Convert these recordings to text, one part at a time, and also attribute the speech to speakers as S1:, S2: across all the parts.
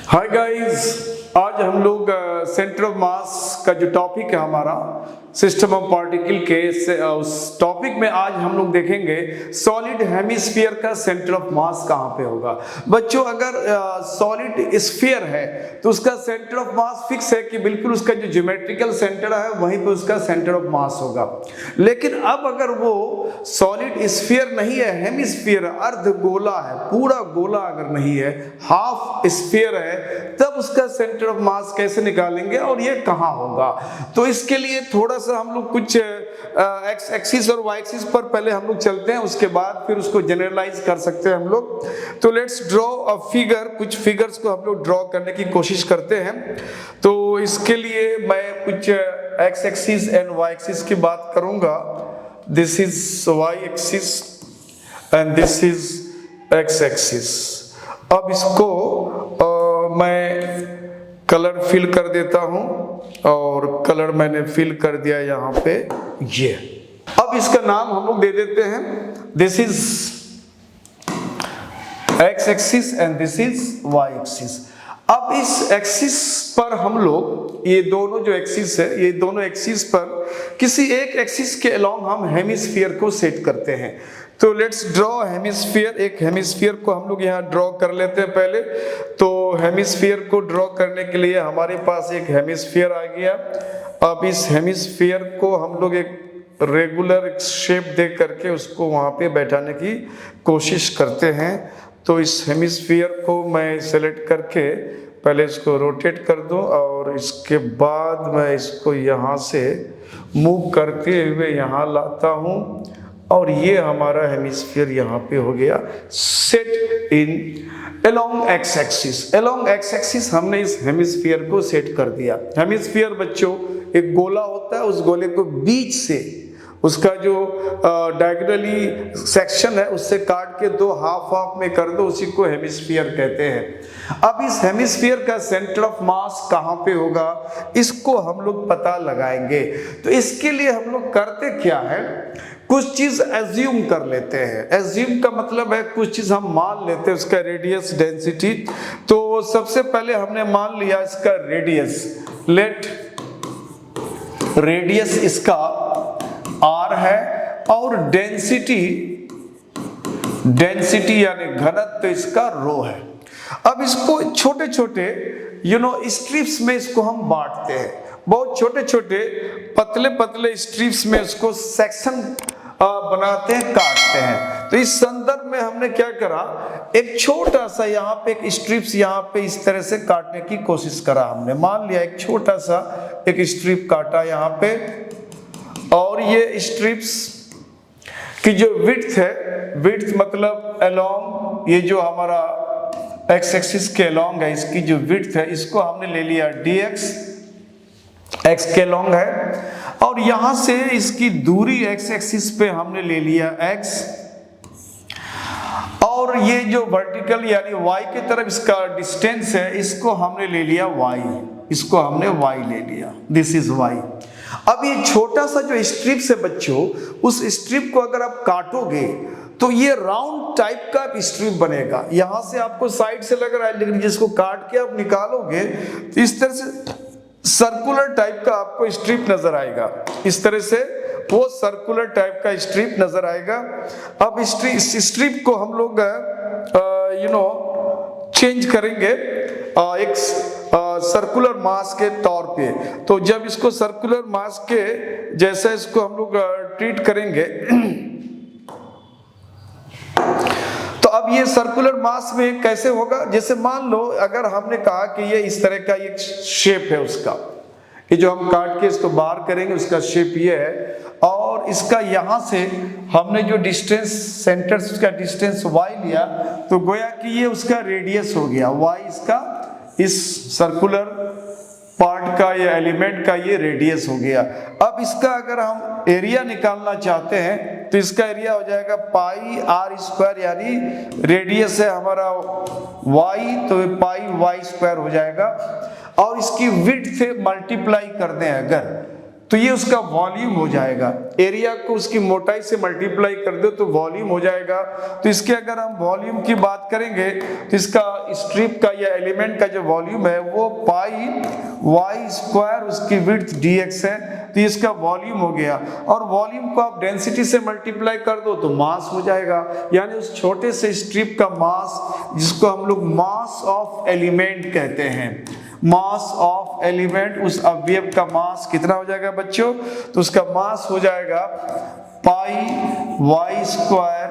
S1: Hi guys, आज हम लोग सेंटर ऑफ मास का जो टॉपिक है हमारा सिस्टम ऑफ पार्टिकल के उस टॉपिक में आज हम लोग देखेंगे सॉलिड हेमिस्फीयर का सेंटर ऑफ मास कहाँ पे होगा। बच्चों, अगर सॉलिड स्फीयर है तो उसका सेंटर ऑफ मास फिक्स है कि बिल्कुल उसका जो ज्योमेट्रिकल सेंटर है वहीं पे उसका सेंटर ऑफ मास होगा। लेकिन अब अगर वो सॉलिड स्फीयर नहीं है, हेमिस्फीयर अर्ध गोला है, पूरा गोला अगर नहीं है, हाफ स्फीयर है, तब उसका सेंटर ऑफ मास कैसे निकालेंगे और ये कहाँ होगा। तो इसके लिए थोड़ा सा हम लोग कुछ एक्स एक्सिस और वाई एक्सिस पर पहले हम लोग चलते हैं, उसके बाद फिर उसको जनरलाइज कर सकते हैं हम लोग। तो लेट्स ड्रॉ अ फिगर, कुछ फिगर्स को हम लोग ड्रॉ करने की कोशिश करते हैं। तो इसके लिए मैं कुछ X axis and Y axis की बात करूंगा। This is Y axis and this is X axis. अब इसको मैं कलर फिल कर देता हूं और कलर मैंने फिल कर दिया यहाँ पे ये। अब इसका नाम हम लोग दे देते हैं, this is X axis and this is Y axis. अब इस एक्सिस पर हम लोग ये दोनों जो एक्सिस है, ये दोनों एक्सिस पर किसी एक एक्सिस के अलोंग हम हेमिस्फीयर को सेट करते हैं। तो लेट्स ड्रॉ हेमिस्फीयर। एक हेमिस्फीयर को हम लोग यहाँ ड्रॉ कर लेते हैं पहले। तो हेमिस्फीयर को ड्रॉ करने के लिए हमारे पास एक हेमिस्फीयर आ गया। अब इस हेमिस्फीयर को हम लोग एक रेगुलर शेप दे करके उसको वहाँ पे बैठाने की कोशिश करते हैं। तो इस हेमिस्फीयर को मैं सेलेक्ट करके पहले इसको रोटेट कर दूं और इसके बाद मैं इसको यहाँ से मूव करते हुए यहाँ लाता हूँ और ये हमारा हेमिस्फीयर यहाँ पे हो गया set in along X axis. Along X axis हमने इस हेमिस्फीयर को सेट कर दिया। हेमिस्फीयर बच्चों एक गोला होता है, उस गोले को बीच से उसका जो डायगोनली सेक्शन है उससे काट के दो हाफ हाफ में कर दो, उसी को हेमिस्फीयर कहते हैं। अब इस हेमिस्फीयर का सेंटर ऑफ मास कहाँ पे होगा, इसको हम लोग पता लगाएंगे। तो इसके लिए हम लोग करते क्या है, कुछ चीज एज्यूम कर लेते हैं। एज्यूम का मतलब है कुछ चीज हम मान लेते हैं, उसका रेडियस डेंसिटी। तो सबसे पहले हमने मान लिया इसका रेडियस, लेट रेडियस इसका R है और डेंसिटी यानी घनत्व तो इसका रो है। अब इसको छोटे छोटे स्ट्रिप्स में इसको हम बांटते हैं, बहुत छोटे छोटे पतले पतले स्ट्रिप्स में इसको सेक्शन बनाते हैं, काटते हैं। तो इस संदर्भ में हमने क्या करा, एक छोटा सा यहाँ पे एक स्ट्रिप्स यहाँ पे इस तरह से काटने की कोशिश करा हमने। मान लिया एक छोटा सा एक स्ट्रिप काटा यहाँ पे और ये स्ट्रिप्स की जो विड्थ है, विड्थ मतलब अलोंग, ये जो हमारा एक्स एक्सिस के अलोंग है, इसकी जो विड्थ है इसको हमने ले लिया dx, x के अलोंग है, और यहां से इसकी दूरी एक्स एक्सिस पे हमने ले लिया x, और ये जो वर्टिकल यानी y की तरफ इसका डिस्टेंस है इसको हमने ले लिया y, इसको हमने y ले लिया, दिस इज y। अब ये छोटा सा जो स्ट्रिप्स है बच्चों, उस स्ट्रिप को अगर आप काटोगे तो ये राउंड टाइप का स्ट्रिप बनेगा। यहां से आपको साइड से लग रहा है, लेकिन जिसको काट के आप निकालोगे तो इस तरह से सर्कुलर टाइप का आपको स्ट्रिप नजर आएगा। इस तरह से वो सर्कुलर टाइप का स्ट्रिप नजर आएगा। अब इस स्ट्रिप को हम लोग चेंज करेंगे एक सर्कुलर मास के तौर पे। तो जब इसको सर्कुलर मास के जैसा इसको हम लोग ट्रीट करेंगे तो अब ये सर्कुलर मास में कैसे होगा, जैसे मान लो अगर हमने कहा कि ये इस तरह का एक शेप है उसका, ये जो हम काट के इसको बाहर करेंगे उसका शेप ये है, और इसका यहाँ से हमने जो डिस्टेंस सेंटर से उसका डिस्टेंस y लिया, तो गोया कि ये उसका रेडियस हो गया, y इसका इस सर्कुलर पार्ट का या एलिमेंट का ये रेडियस हो गया। अब इसका अगर हम एरिया निकालना चाहते हैं तो इसका एरिया हो जाएगा पाई आर स्क्वायर, यानी रेडियस है हमारा y तो पाई y स्क्वायर हो जाएगा, और इसकी विड्थ से मल्टीप्लाई कर दें अगर तो ये उसका वॉल्यूम हो जाएगा। एरिया को उसकी मोटाई से मल्टीप्लाई कर दो तो वॉल्यूम हो जाएगा। तो इसके अगर हम वॉल्यूम की बात करेंगे तो इसका स्ट्रिप का या एलिमेंट का जो वॉल्यूम है वो पाई वाई स्क्वायर उसकी विड्थ dx है। तो इसका वॉल्यूम हो गया, और वॉल्यूम को आप डेंसिटी से मल्टीप्लाई कर दो तो मास हो जाएगा। यानी उस छोटे से स्ट्रिप का मास, जिसको हम लोग मास ऑफ एलिमेंट कहते हैं, मास ऑफ एलिमेंट, उस अवयव का मास कितना हो जाएगा बच्चों? तो उसका मास हो जाएगा pi Y square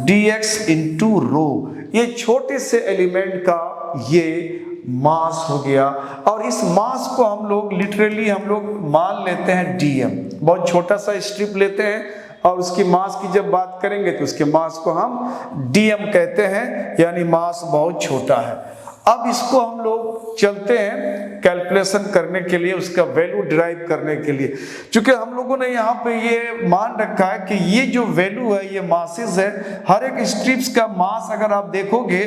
S1: dx into rho. ये छोटे से एलिमेंट का ये मास हो गया, और इस मास को हम लोग लिटरली हम लोग मान लेते हैं dm। बहुत छोटा सा स्ट्रिप लेते हैं और उसकी मास की जब बात करेंगे तो उसके मास को हम dm कहते हैं, यानी मास बहुत छोटा है। अब इसको हम लोग चलते हैं कैलकुलेशन करने के लिए, उसका वैल्यू डिराइव करने के लिए। क्योंकि हम लोगों ने यहाँ पे ये मान रखा है कि ये जो वैल्यू है, ये मासेस है, हर एक स्ट्रिप्स का मास अगर आप देखोगे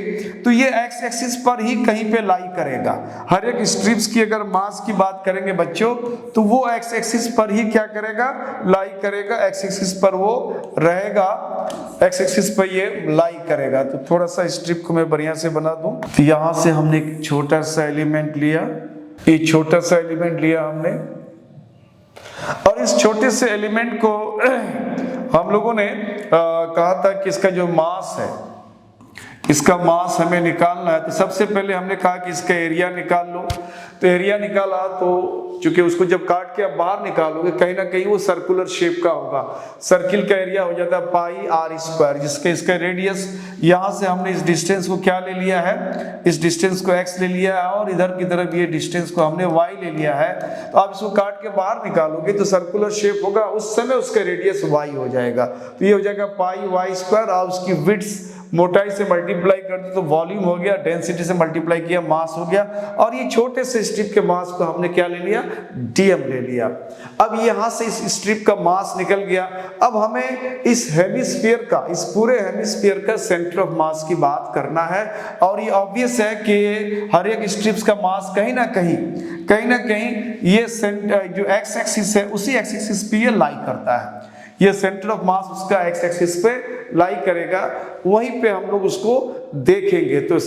S1: तो ये एक्स एक्सिस पर ही कहीं पे लाई करेगा। हर एक स्ट्रिप्स की अगर मास की बात करेंगे बच्चों तो वो एक्स एक्सिस पर ही क्या करेगा? लाई करेगा। एक्स एक्सिस पर वो रहेगा, एक्स एक्सिस पर ये लाई करेगा। तो थोड़ा सा स्ट्रिप को मैं बढ़िया से बना दूं। तो यहाँ से हमने एक छोटा सा एलिमेंट लिया, ये छोटा सा एलिमेंट लिया हमने, और इस छोटे से एलिमेंट को हम लोगों ने कहा था कि इसका जो मास है, इसका मास हमें निकालना है। तो सबसे पहले हमने कहा कि इसका एरिया निकाल लो। तो एरिया निकाला तो चूंकि उसको जब काट के आप बाहर निकालोगे कहीं ना कहीं वो सर्कुलर शेप का होगा। सर्किल का एरिया हो जाता है पाई आर स्क्वायर, जिसके इसका रेडियस, यहाँ से हमने इस डिस्टेंस को क्या ले लिया है? इस डिस्टेंस को x ले लिया है, और इधर की तरफ ये डिस्टेंस को हमने y ले लिया है। तो आप इसको काट के बाहर निकालोगे तो सर्कुलर शेप होगा, उस समय उसका रेडियस y हो जाएगा। तो ये हो जाएगा पाई वाई स्क्वायर, और उसकी विड्थ मोटाई से मल्टीप्लाई कर दो तो वॉल्यूम हो गया, डेंसिटी से मल्टीप्लाई किया मास हो गया, और ये छोटे से स्ट्रिप के मास को हमने क्या ले लिया? dm ले लिया। अब यहाँ से इस स्ट्रिप का मास निकल गया। अब हमें इस हेमिस्फीयर का, इस पूरे हेमिस्फीयर का सेंटर ऑफ मास की बात करना है, और ये ऑब्वियस है कि हर एक स्ट्रिप्स का मास कहीं ना कहीं ये जो एक्स एक्सिस है उसी एक्स एक्सिस पे ये लाई करता है। ये सेंटर ऑफ मास उसका एक्स एक्सिस पे लाई करेगा, वहीं पे हम लोग उसको देखेंगे। तो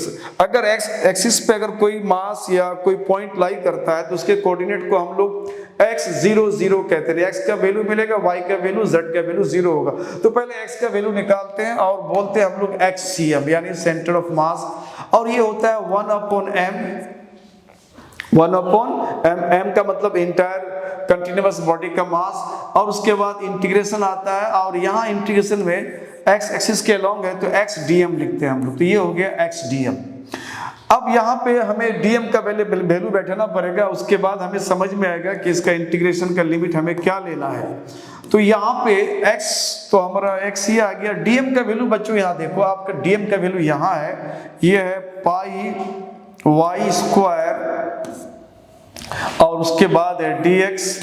S1: अगर एक्स एक्सिस पे अगर कोई मास या कोई पॉइंट लाई करता है तो उसके कोऑर्डिनेट को हम लोग x0 0 कहते हैं। x का वैल्यू मिलेगा, y का वैल्यू, z का वैल्यू 0 होगा। तो पहले x का वैल्यू निकालते हैं और बोलते हैं हम लोग xcm, यानी सेंटर ऑफ मास, और ये होता है 1/m। 1/m, m का मतलब इंटायर कंटिन्यूअस बॉडी का मास, और उसके बाद इंटीग्रेशन आता है, और यहाँ इंटीग्रेशन में x एक्सिस के अलोंग है तो x dm लिखते हैं हम लोग। तो ये हो गया x dm। अब यहाँ पे हमें dm का वैल्यू बैठाना पड़ेगा, उसके बाद हमें समझ में आएगा कि इसका इंटीग्रेशन का लिमिट हमें क्या लेना है। तो यहाँ पे x तो हमारा x ही आ गया। dm का वैल्यू बच्चों यहाँ देखो, आपका dm का वैल्यू यहाँ है, ये है पाई वाई स्क्वायर, और उसके बाद है dx,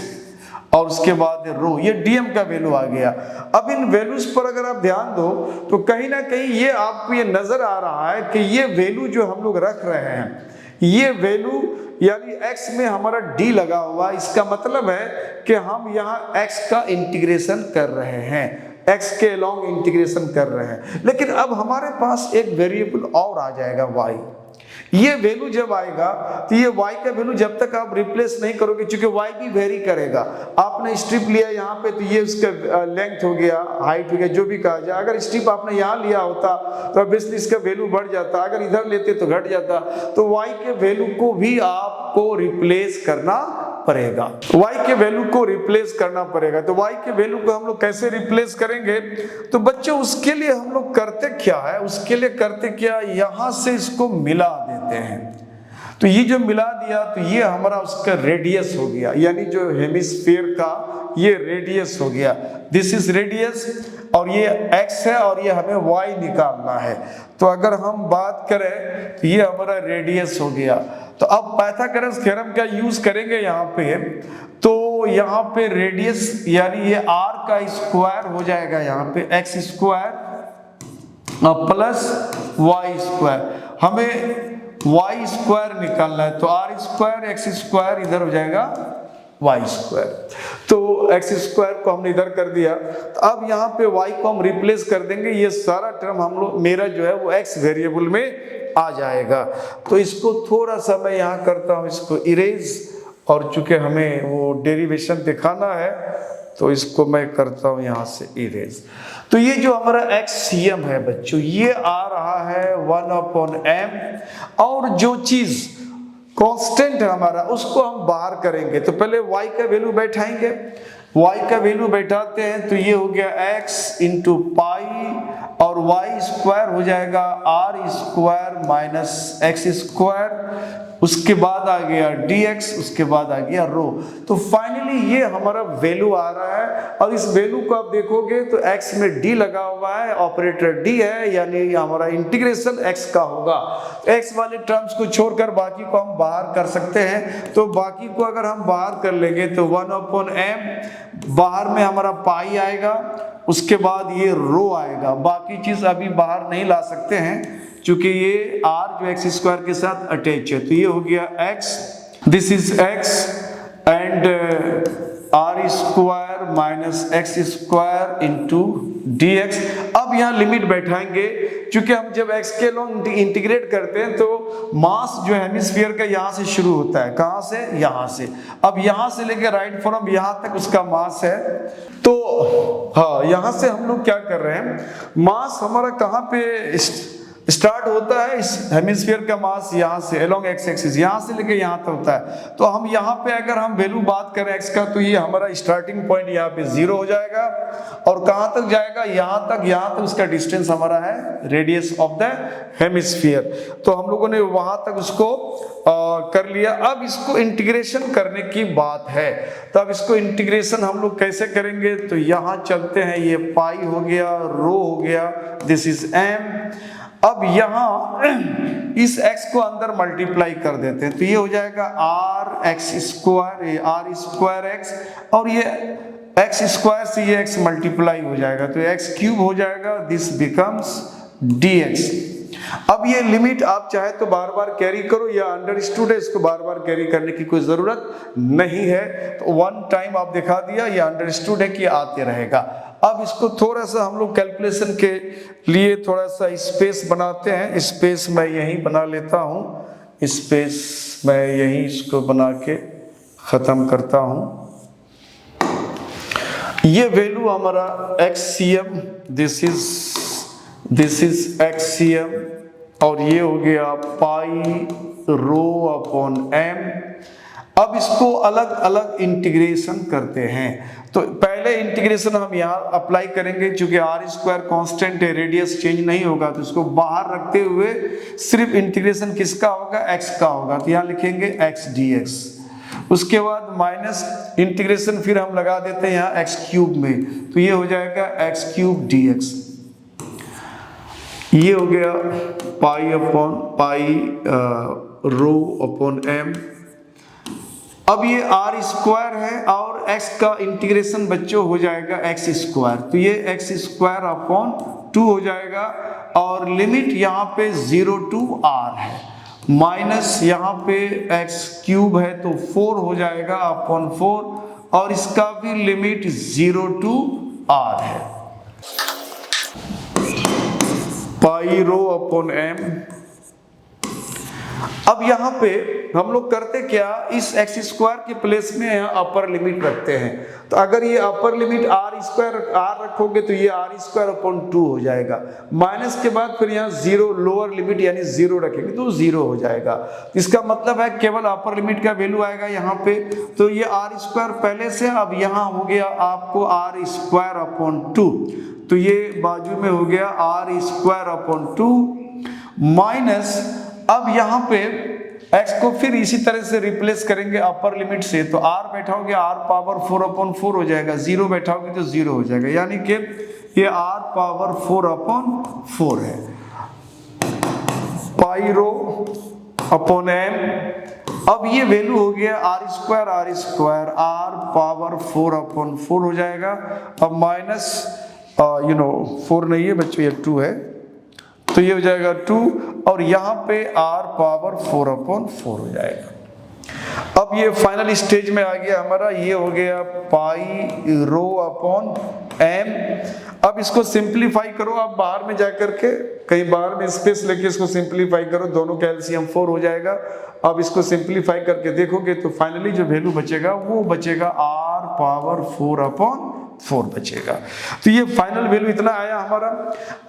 S1: और उसके बाद है रो। ये dm का वैल्यू आ गया। अब इन वैल्यूज पर अगर आप ध्यान दो तो कहीं ना कहीं ये आपको ये नजर आ रहा है कि ये वैल्यू जो हम लोग रख रहे हैं, ये वैल्यू यानी x में हमारा d लगा हुआ, इसका मतलब है कि हम यहाँ x का इंटीग्रेशन कर रहे हैं, x के अलोंग इंटीग्रेशन कर रहे हैं। लेकिन अब हमारे पास एक वेरिएबल और आ जाएगा y। ये वैल्यू जब आएगा तो ये y का वैल्यू जब तक आप रिप्लेस नहीं करोगे, क्योंकि y भी वेरी करेगा। आपने स्ट्रिप लिया यहाँ पे तो ये उसका लेंथ हो गया, हाइट हो गया, जो भी कहा जाए। अगर स्ट्रिप आपने यहाँ लिया होता तो ऑब्वियसली इसका वैल्यू बढ़ जाता, अगर इधर लेते तो घट जाता। तो y के वैल्यू को भी आपको रिप्लेस करना पड़ेगा, y के वैल्यू को रिप्लेस करना पड़ेगा। तो y के वैल्यू को हम लोग कैसे रिप्लेस करेंगे? तो बच्चों उसके लिए हम लोग करते क्या है, उसके लिए करते क्या, यहाँ से इसको मिला देते हैं। तो ये जो मिला दिया तो ये हमारा उसका रेडियस हो गया, यानी जो हेमिस्फीयर का ये रेडियस हो गया। दिस इज रेडियस, और ये x है और ये हमें y निकालना है। तो अगर हम बात करें तो ये हमारा रेडियस हो गया। तो अब पाइथागोरस थ्योरम का यूज करेंगे यहाँ पे, तो यहाँ पे रेडियस यानी ये r का स्क्वायर हो जाएगा, यहाँ पे x square plus y square. हमें y स्क्वायर निकालना है, तो r स्क्वायर x स्क्वायर इधर हो जाएगा वाई स्क्वायर। तो एक्स स्क्वायर को हमने इधर कर दिया, तो अब यहाँ पे वाई को हम रिप्लेस कर देंगे, ये सारा टर्म हम लोग मेरा जो है वो एक्स वेरिएबल में आ जाएगा। तो इसको थोड़ा सा मैं यहाँ करता हूँ, इसको इरेज, और चूंकि हमें वो डेरिवेशन दिखाना है तो इसको मैं करता हूँ यहाँ से इरेज। तो ये जो हमारा एक्ससीएम है बच्चों, ये आ रहा है 1/m, और जो चीज कांस्टेंट है हमारा उसको हम बाहर करेंगे। तो पहले y का वैल्यू बैठाएंगे, y का वैल्यू बैठाते हैं तो ये हो गया x इंटू पाई, और y स्क्वायर हो जाएगा r square minus x square, उसके बाद आ गया dx, उसके बाद आ गया रो। तो फाइनली ये हमारा वैल्यू आ रहा है, और इस वैल्यू को आप देखोगे तो x में d लगा हुआ है, ऑपरेटर d है, यानी हमारा इंटीग्रेशन x का होगा। x वाले टर्म्स को छोड़कर बाकी को हम बाहर कर सकते हैं। तो बाकी को अगर हम बाहर कर लेंगे तो 1/m, बाहर में हमारा पाई आएगा, उसके बाद ये रो आएगा। बाकी चीज अभी बाहर नहीं ला सकते हैं क्योंकि ये r जो एक्स स्क्वायर के साथ अटैच है। तो ये हो गया x, this is x, and r square minus x square into dx। अब यहाँ लिमिट बैठाएंगे, क्योंकि हम जब x के लॉन्ग इंटीग्रेट करते हैं तो मास जो हेमिस्फीयर का यहाँ से शुरू होता है, कहाँ से, यहाँ से। अब यहाँ से लेके राइट फ्रॉम यहाँ तक उसका मास है। तो हाँ, यहाँ से हम लोग क्या कर रहे हैं, मास हमारा कहाँ पे स्टार्ट होता है, इस हेमिस्फीयर का मास यहाँ से अलोंग एक्स एक्सिस, यहाँ से लेके यहाँ तक होता है। तो हम यहाँ पे अगर हम वैल्यू बात करें x का, तो ये हमारा स्टार्टिंग पॉइंट यहाँ पे 0 हो जाएगा, और कहाँ तक जाएगा, यहाँ तक उसका डिस्टेंस हमारा है रेडियस ऑफ द हेमिस्फीयर। तो हम लोगों ने वहां तक उसको कर लिया। अब इसको इंटीग्रेशन करने की बात है, तो अब इसको इंटीग्रेशन हम लोग कैसे करेंगे, तो यहाँ चलते हैं, ये पाई हो गया, रो हो गया, दिस इज m। अब यहाँ इस x को अंदर मल्टीप्लाई कर देते हैं, तो ये हो जाएगा r एक्स स्क्वायर, ये r स्क्वायर x, और ये x स्क्वायर से ये x मल्टीप्लाई हो जाएगा तो x क्यूब हो जाएगा, दिस बिकम्स dx। अब ये लिमिट आप चाहे तो बार बार कैरी करो, या अंडरस्टूड है, इसको बार बार कैरी करने की कोई जरूरत नहीं है। तो वन टाइम आप दिखा दिया, ये अंडरस्टूड है कि आते रहेगा। अब इसको थोड़ा सा हम लोग कैलकुलेशन के लिए थोड़ा सा स्पेस बनाते हैं। स्पेस मैं यहीं बना लेता हूँ, स्पेस मैं यहीं इसको बना के ख़त्म करता हूँ। ये वैल्यू हमारा XCM, दिस इज XCM, और ये हो गया पाई रो अपॉन m। अब इसको अलग अलग इंटीग्रेशन करते हैं। तो पहले इंटीग्रेशन हम यहाँ अप्लाई करेंगे, क्योंकि r स्क्वायर कांस्टेंट है, रेडियस चेंज नहीं होगा, तो इसको बाहर रखते हुए सिर्फ इंटीग्रेशन किसका होगा, x का होगा। तो यहाँ लिखेंगे x dx। उसके बाद माइनस इंटीग्रेशन फिर हम लगा देते हैं यहाँ x क्यूब में, तो ये हो जाएगा x क्यूब dx। ये हो गया pi upon pi rho upon m। अब ये r स्क्वायर है, और x का इंटीग्रेशन बच्चों हो जाएगा x स्क्वायर, तो ये x स्क्वायर अपॉन 2 हो जाएगा, और लिमिट यहाँ पे 0 to r है, माइनस यहाँ पे x क्यूब है तो 4 हो जाएगा अपॉन 4, और इसका भी लिमिट 0 to r है, पाई रो अपॉन m। अब यहाँ पे हम लोग करते क्या, इस एक्स स्क्वायर के प्लेस में यहाँ अपर लिमिट रखते हैं। तो अगर ये upper limit r square r रखोगे तो ये r स्क्वायर अपॉन 2 हो जाएगा, माइनस के बाद फिर यहाँ 0 लोअर लिमिट यानी 0 रखेंगे तो 0 हो जाएगा। इसका मतलब है केवल अपर लिमिट का वैल्यू आएगा यहाँ पे। तो ये r स्क्वायर पहले से, अब यहाँ हो गया आपको r स्क्वायर अपॉन 2, तो ये बाजू में हो गया r स्क्वायर अपॉन 2 माइनस, अब यहाँ पे x को फिर इसी तरह से रिप्लेस करेंगे अपर लिमिट से, तो r बैठाओगे r पावर 4 अपॉन 4 हो जाएगा, 0 बैठाओगे तो 0 हो जाएगा, यानी कि ये r पावर 4 अपॉन 4 है, पाई रो अपॉन m। अब ये वैल्यू हो गया r square r power 4 upon 4 हो जाएगा। अब माइनस 4 नहीं है बच्चों, ये 2 है, तो ये हो जाएगा 2, और यहाँ पे r पावर 4 अपॉन 4 हो जाएगा। अब ये फाइनल स्टेज में आ गया हमारा, ये हो गया पाई रो अपॉन एम। अब इसको सिंप्लीफाई करो आप बाहर में जाकर के, कहीं बाहर में स्पेस लेके इसको सिंप्लीफाई करो, दोनों का एलसीएम 4 हो जाएगा। अब इसको सिंप्लीफाई करके देखोगे तो फाइनली जो वैल्यू बचेगा वो बचेगा r पावर 4 अपॉन 4 बचेगा। तो ये फाइनल वैल्यू इतना आया हमारा।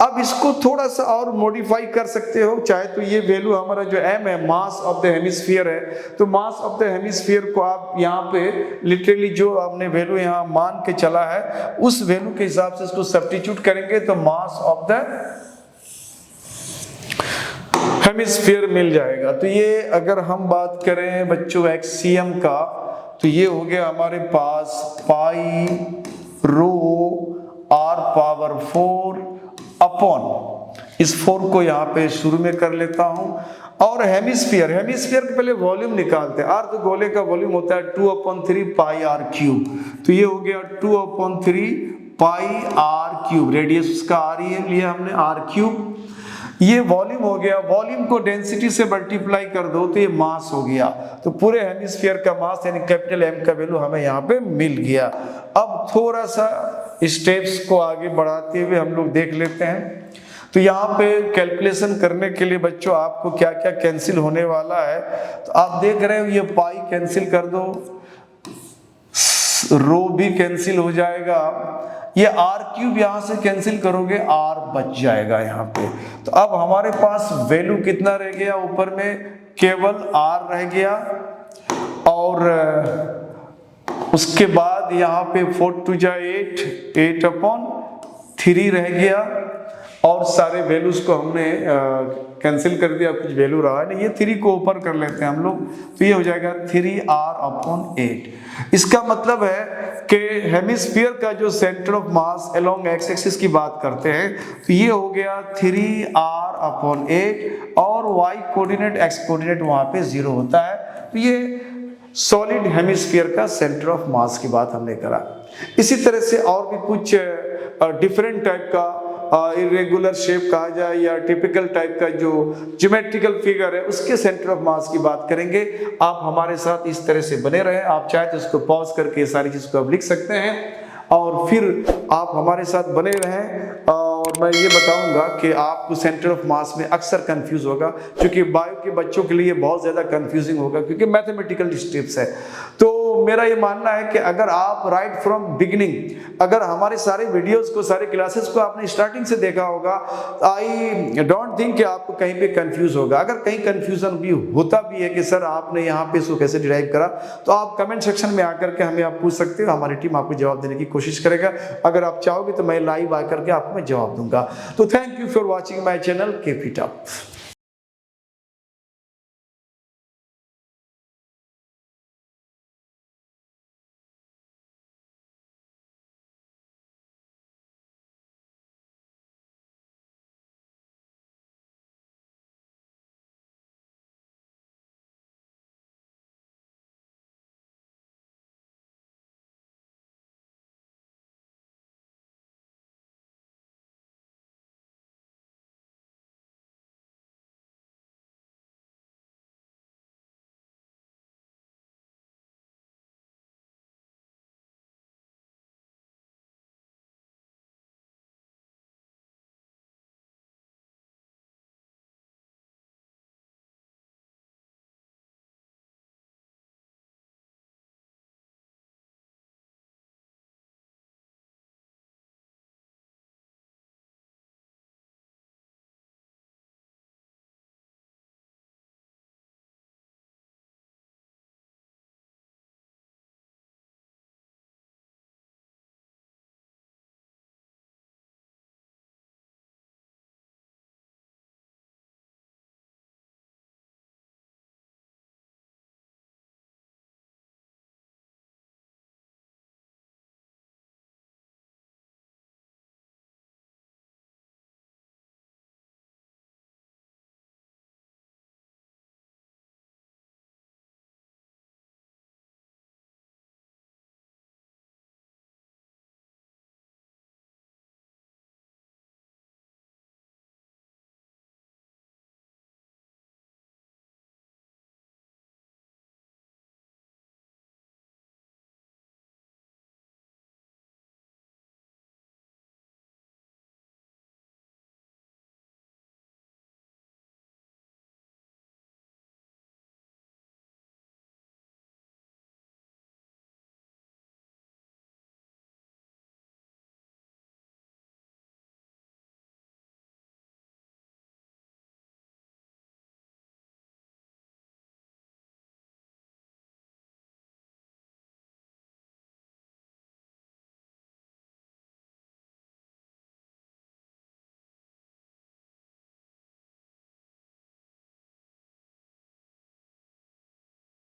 S1: अब इसको थोड़ा सा और मॉडिफाई कर सकते हो, चाहे तो ये वैल्यू हमारा जो m है, मास ऑफ द हेमिस्फीयर है, तो मास ऑफ द हेमिस्फीयर को आप यहाँ पे लिटरली जो आपने वैल्यू यहाँ मान के चला है उस वैल्यू के हिसाब से इसको सब्स्टिट्यूट करेंगे तो मास ऑफ द हेमिस्फीयर मिल जाएगा। तो ये अगर हम बात करें बच्चों एक्सियम का, तो ये हो गया हमारे पास पाई रो r पावर 4 अपॉन, इस 4 को यहाँ पे शुरू में कर लेता हूं, और हेमिस्फीयर, हेमिस्फीयर के पहले वॉल्यूम निकालते हैं। अर्ध गोले का वॉल्यूम होता है 2/3 पाई r क्यूब, तो ये हो गया 2/3 पाई r क्यूब, रेडियस उसका r ही है, लिया हमने r क्यूब। ये वॉल्यूम हो गया, वॉल्यूम को डेंसिटी से मल्टीप्लाई कर दो तो ये मास हो गया। तो पूरे हेमिस्फीयर का मास यानी कैपिटल M का वैल्यू हमें यहाँ पे मिल गया। अब थोड़ा सा स्टेप्स को आगे बढ़ाते हुए हम लोग देख लेते हैं। तो यहाँ पे कैलकुलेशन करने के लिए बच्चों आपको क्या क्या कैंसिल होने वाला है, तो आप देख रहे हो ये पाई कैंसिल कर दो, रो भी कैंसिल हो जाएगा, ये r क्यूब यहां से कैंसिल करोगे r बच जाएगा यहाँ पे। तो अब हमारे पास वैल्यू कितना रह गया, ऊपर में केवल r रह गया, और उसके बाद यहाँ पे 4 2 जा 8/3 रह गया, और सारे वैल्यूज को हमने कैंसिल कर दिया, कुछ वैल्यू रहा नहीं, ये 3 को ऊपर कर लेते हैं हम लोग, तो ये हो जाएगा 3r/8। इसका मतलब है कि हेमिस्फीयर का जो centre of mass along X axis की बात करते हैं, तो ये हो गया 3r/8, और y कोऑर्डिनेट एक्स कोऑर्डिनेट वहां पे 0 होता है। तो ये सॉलिड हेमिस्फीयर का सेंटर ऑफ मास की बात हमने करा। इसी तरह से और भी कुछ डिफरेंट टाइप का इरेगुलर शेप कहा जाए या टिपिकल टाइप का जो ज्योमेट्रिकल फिगर है उसके सेंटर ऑफ मास की बात करेंगे। आप हमारे साथ इस तरह से बने रहें, आप चाहे तो इसको पॉज करके सारी चीज को आप लिख सकते हैं, और फिर आप हमारे साथ बने रहें। और मैं ये बताऊंगा कि आपको सेंटर ऑफ मास में अक्सर कंफ्यूज होगा, क्योंकि बायो के बच्चों के लिए बहुत ज़्यादा कंफ्यूजिंग होगा, क्योंकि मैथमेटिकल स्टेप्स है। तो मेरा ये मानना है कि अगर आप राइट फ्रॉम बिगिनिंग, अगर हमारे सारे वीडियोस को, सारे क्लासेस को आपने स्टार्टिंग से देखा होगा, आई डोंट थिंक कि आपको कहीं पे कंफ्यूज होगा। अगर कहीं कंफ्यूजन भी होता भी है कि सर आपने यहाँ पे इसको कैसे डिराइव करा, तो आप कमेंट सेक्शन में आकर के हमें आप पूछ सकते हो, हमारी टीम आपको जवाब देने की कोशिश करेगा। अगर आप चाहोगे तो मैं लाइव आकर के आपको मैं जवाब दूंगा। तो thank you for watching my channel, keep it up.